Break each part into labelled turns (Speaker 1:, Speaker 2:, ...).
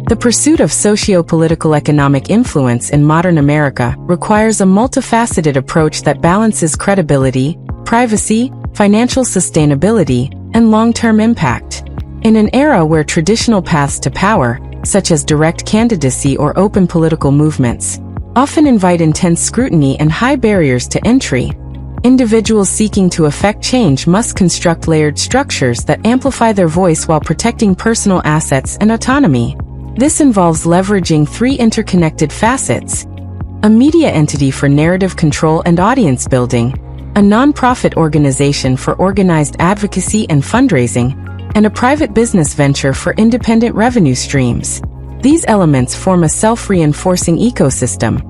Speaker 1: The pursuit of socio-political economic influence in modern America requires a multifaceted approach that balances credibility, privacy, financial sustainability, and long-term impact. In an era where traditional paths to power, such as direct candidacy or open political movements, often invite intense scrutiny and high barriers to entry, individuals seeking to effect change must construct layered structures that amplify their voice while protecting personal assets and autonomy. This involves leveraging three interconnected facets: a media entity for narrative control and audience building, a nonprofit organization for organized advocacy and fundraising, and a private business venture for independent revenue streams. These elements form a self-reinforcing ecosystem,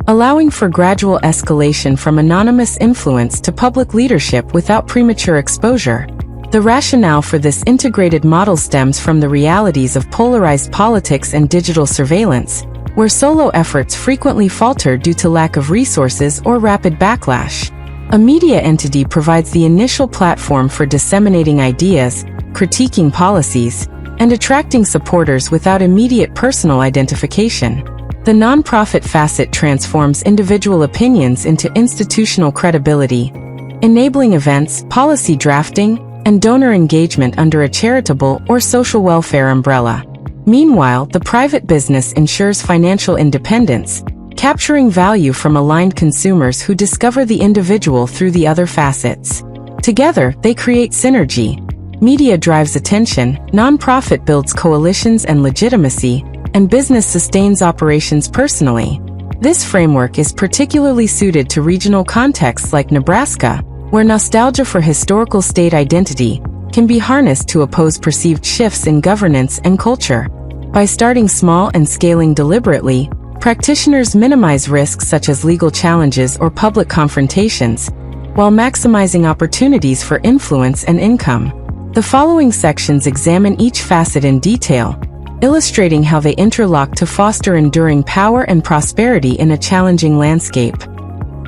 Speaker 1: allowing for gradual escalation from anonymous influence to public leadership without premature exposure. The rationale for this integrated model stems from the realities of polarized politics and digital surveillance, where solo efforts frequently falter due to lack of resources or rapid backlash. A media entity provides the initial platform for disseminating ideas, critiquing policies, and attracting supporters without immediate personal identification. The nonprofit facet transforms individual opinions into institutional credibility, enabling events, policy drafting, and donor engagement under a charitable or social welfare umbrella. Meanwhile, the private business ensures financial independence, capturing value from aligned consumers who discover the individual through the other facets. Together, they create synergy. Media drives attention, nonprofit builds coalitions and legitimacy, and business sustains operations personally. This framework is particularly suited to regional contexts like Nebraska, where nostalgia for historical state identity can be harnessed to oppose perceived shifts in governance and culture. By starting small and scaling deliberately, practitioners minimize risks such as legal challenges or public confrontations, while maximizing opportunities for influence and income. The following sections examine each facet in detail, illustrating how they interlock to foster enduring power and prosperity in a challenging landscape.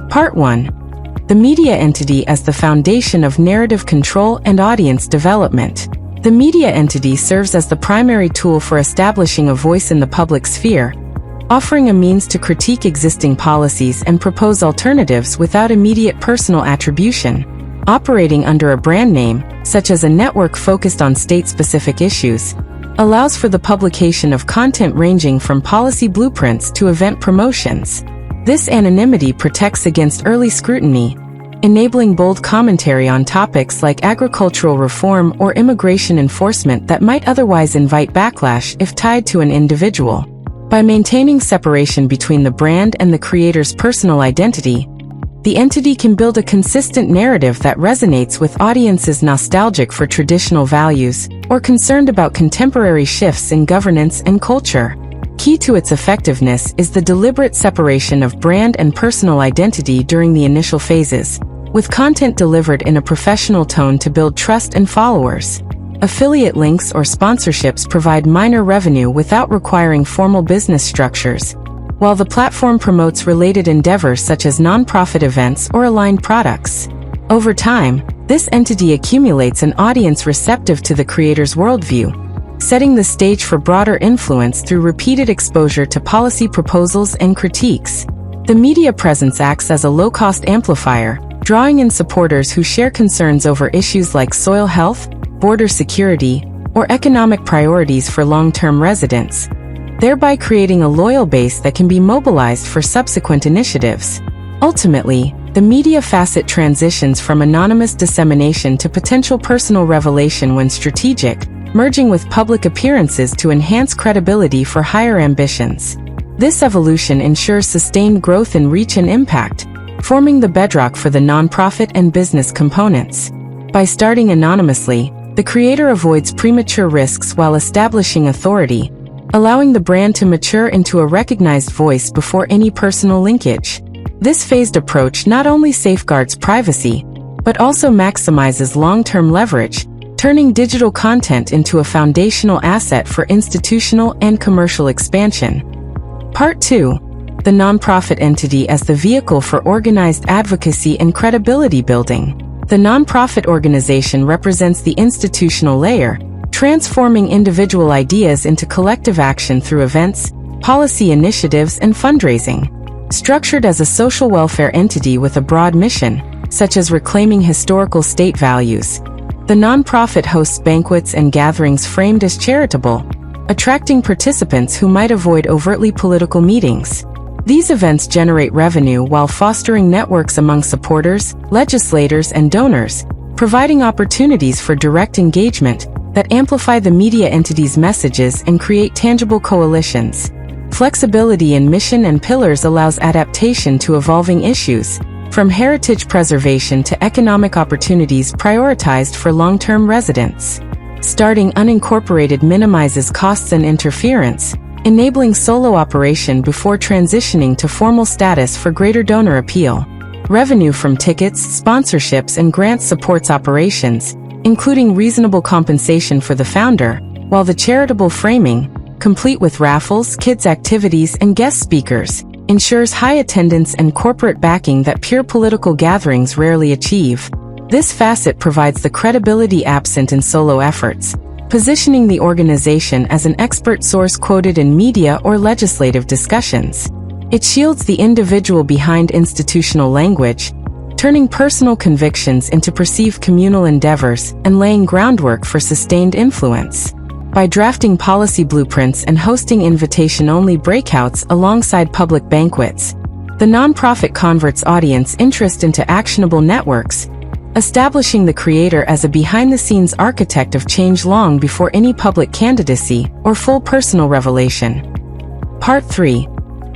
Speaker 1: Part 1. The media entity as the foundation of narrative control and audience development. The media entity serves as the primary tool for establishing a voice in the public sphere, offering a means to critique existing policies and propose alternatives without immediate personal attribution. Operating under a brand name, such as a network focused on state-specific issues, allows for the publication of content ranging from policy blueprints to event promotions. This anonymity protects against early scrutiny, enabling bold commentary on topics like agricultural reform or immigration enforcement that might otherwise invite backlash if tied to an individual. By maintaining separation between the brand and the creator's personal identity, the entity can build a consistent narrative that resonates with audiences nostalgic for traditional values or concerned about contemporary shifts in governance and culture. Key to its effectiveness is the deliberate separation of brand and personal identity during the initial phases, with content delivered in a professional tone to build trust and followers. Affiliate links or sponsorships provide minor revenue without requiring formal business structures, while the platform promotes related endeavors such as nonprofit events or aligned products. Over time, this entity accumulates an audience receptive to the creator's worldview, setting the stage for broader influence through repeated exposure to policy proposals and critiques. The media presence acts as a low-cost amplifier, drawing in supporters who share concerns over issues like soil health, border security, or economic priorities for long-term residents, thereby creating a loyal base that can be mobilized for subsequent initiatives. Ultimately, the media facet transitions from anonymous dissemination to potential personal revelation when strategic, merging with public appearances to enhance credibility for higher ambitions. This evolution ensures sustained growth in reach and impact, forming the bedrock for the nonprofit and business components. By starting anonymously, the creator avoids premature risks while establishing authority, allowing the brand to mature into a recognized voice before any personal linkage. This phased approach not only safeguards privacy, but also maximizes long-term leverage, turning digital content into a foundational asset for institutional and commercial expansion. Part 2. The nonprofit entity as the vehicle for organized advocacy and credibility building. The nonprofit organization represents the institutional layer, transforming individual ideas into collective action through events, policy initiatives, and fundraising. Structured as a social welfare entity with a broad mission, such as reclaiming historical state values, the nonprofit hosts banquets and gatherings framed as charitable, attracting participants who might avoid overtly political meetings. These events generate revenue while fostering networks among supporters, legislators, and donors, providing opportunities for direct engagement that amplify the media entity's messages and create tangible coalitions. Flexibility in mission and pillars allows adaptation to evolving issues, from heritage preservation to economic opportunities prioritized for long-term residents. Starting unincorporated minimizes costs and interference, enabling solo operation before transitioning to formal status for greater donor appeal. Revenue from tickets, sponsorships, and grants supports operations, including reasonable compensation for the founder, while the charitable framing, complete with raffles, kids' activities, and guest speakers, ensures high attendance and corporate backing that pure political gatherings rarely achieve. This facet provides the credibility absent in solo efforts, positioning the organization as an expert source quoted in media or legislative discussions. It shields the individual behind institutional language, turning personal convictions into perceived communal endeavors and laying groundwork for sustained influence. By drafting policy blueprints and hosting invitation-only breakouts alongside public banquets, the nonprofit converts audience interest into actionable networks, establishing the creator as a behind-the-scenes architect of change long before any public candidacy or full personal revelation. Part 3.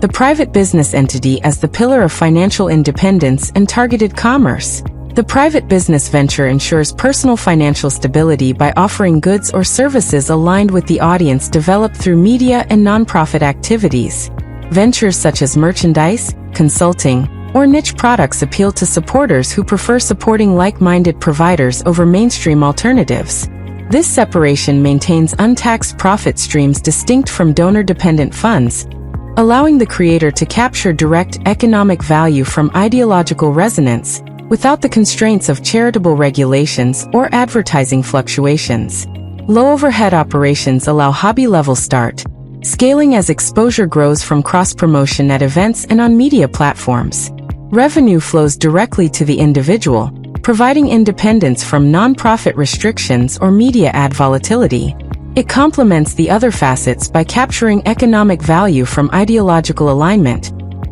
Speaker 1: The private business entity as the pillar of financial independence and targeted commerce. The private business venture ensures personal financial stability by offering goods or services aligned with the audience developed through media and nonprofit activities. Ventures such as merchandise, consulting, or niche products appeal to supporters who prefer supporting like-minded providers over mainstream alternatives. This separation maintains untaxed profit streams distinct from donor-dependent funds, allowing the creator to capture direct economic value from ideological resonance, without the constraints of charitable regulations or advertising fluctuations. Low overhead operations allow hobby-level start, scaling as exposure grows from cross-promotion at events and on media platforms. Revenue flows directly to the individual, providing independence from nonprofit restrictions or media ad volatility. It complements the other facets by capturing economic value from ideological alignment,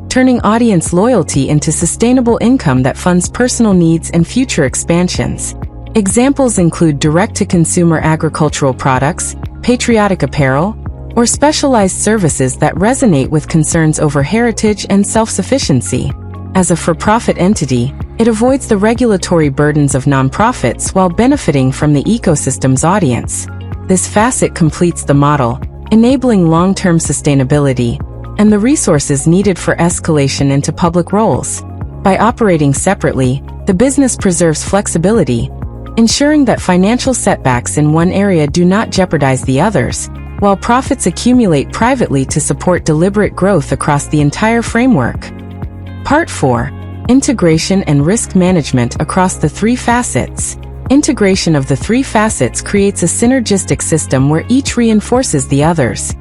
Speaker 1: turning audience loyalty into sustainable income that funds personal needs and future expansions. Examples include direct-to-consumer agricultural products, patriotic apparel, or specialized services that resonate with concerns over heritage and self-sufficiency. As a for-profit entity, it avoids the regulatory burdens of nonprofits while benefiting from the ecosystem's audience. This facet completes the model, enabling long-term sustainability and the resources needed for escalation into public roles. By operating separately, the business preserves flexibility, ensuring that financial setbacks in one area do not jeopardize the others, while profits accumulate privately to support deliberate growth across the entire framework. Part 4. Integration and risk management across the three facets. Integration of the three facets creates a synergistic system where each reinforces the others.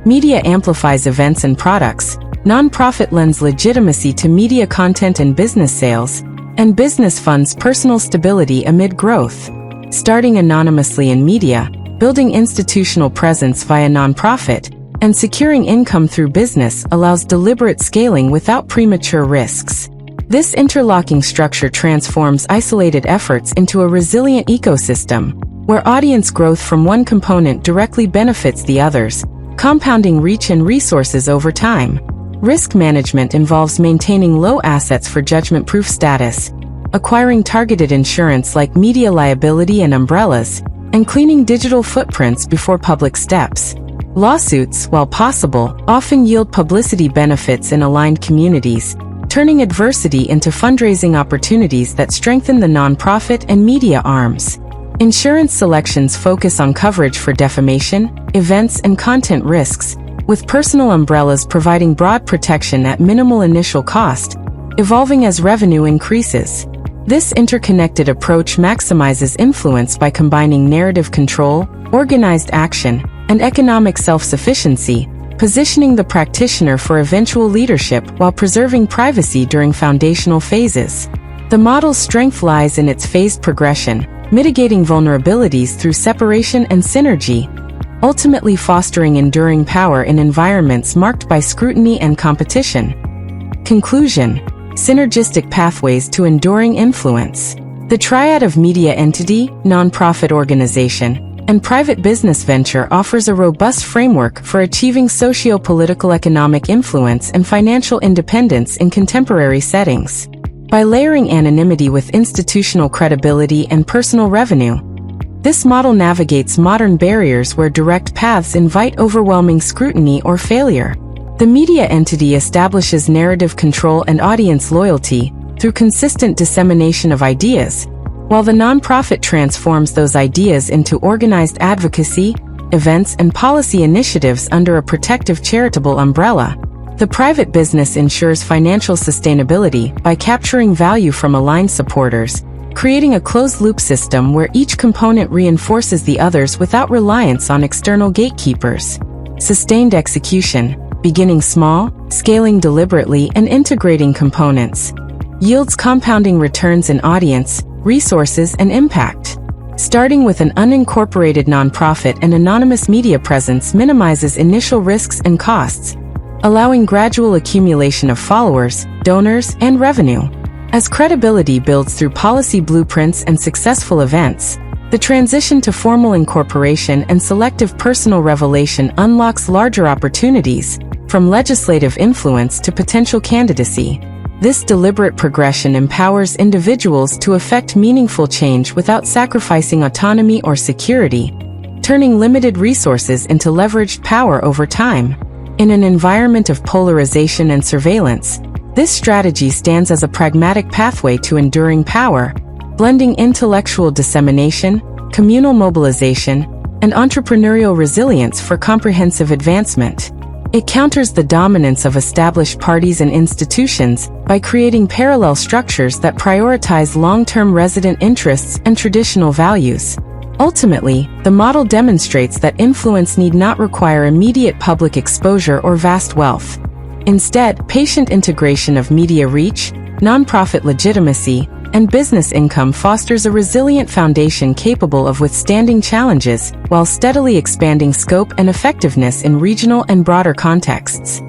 Speaker 1: Media amplifies events and products, nonprofit lends legitimacy to media content and business sales, and business funds personal stability amid growth. Starting anonymously in media, building institutional presence via nonprofit, and securing income through business allows deliberate scaling without premature risks. This interlocking structure transforms isolated efforts into a resilient ecosystem, where audience growth from one component directly benefits the others, compounding reach and resources over time. Risk management involves maintaining low assets for judgment-proof status, acquiring targeted insurance like media liability and umbrellas, and cleaning digital footprints before public steps. Lawsuits, while possible, often yield publicity benefits in aligned communities, turning adversity into fundraising opportunities that strengthen the nonprofit and media arms. Insurance selections focus on coverage for defamation, events, and content risks, with personal umbrellas providing broad protection at minimal initial cost, evolving as revenue increases. This interconnected approach maximizes influence by combining narrative control, organized action, and economic self-sufficiency, positioning the practitioner for eventual leadership while preserving privacy during foundational phases. The model's strength lies in its phased progression, mitigating vulnerabilities through separation and synergy, ultimately fostering enduring power in environments marked by scrutiny and competition. Conclusion: synergistic pathways to enduring influence. The triad of media entity, nonprofit organization, and private business venture offers a robust framework for achieving socio-political economic influence and financial independence in contemporary settings. By layering anonymity with institutional credibility and personal revenue, this model navigates modern barriers where direct paths invite overwhelming scrutiny or failure. The media entity establishes narrative control and audience loyalty through consistent dissemination of ideas, while the nonprofit transforms those ideas into organized advocacy, events, and policy initiatives under a protective charitable umbrella. The private business ensures financial sustainability by capturing value from aligned supporters, creating a closed-loop system where each component reinforces the others without reliance on external gatekeepers. Sustained execution, beginning small, scaling deliberately, and integrating components, yields compounding returns in audience, resources, and impact. Starting with an unincorporated nonprofit and anonymous media presence minimizes initial risks and costs, allowing gradual accumulation of followers, donors, and revenue. As credibility builds through policy blueprints and successful events, the transition to formal incorporation and selective personal revelation unlocks larger opportunities, from legislative influence to potential candidacy. This deliberate progression empowers individuals to effect meaningful change without sacrificing autonomy or security, turning limited resources into leveraged power over time. In an environment of polarization and surveillance, this strategy stands as a pragmatic pathway to enduring power, blending intellectual dissemination, communal mobilization, and entrepreneurial resilience for comprehensive advancement. It counters the dominance of established parties and institutions by creating parallel structures that prioritize long-term resident interests and traditional values. Ultimately, the model demonstrates that influence need not require immediate public exposure or vast wealth. Instead, patient integration of media reach, nonprofit legitimacy, and business income fosters a resilient foundation capable of withstanding challenges while steadily expanding scope and effectiveness in regional and broader contexts.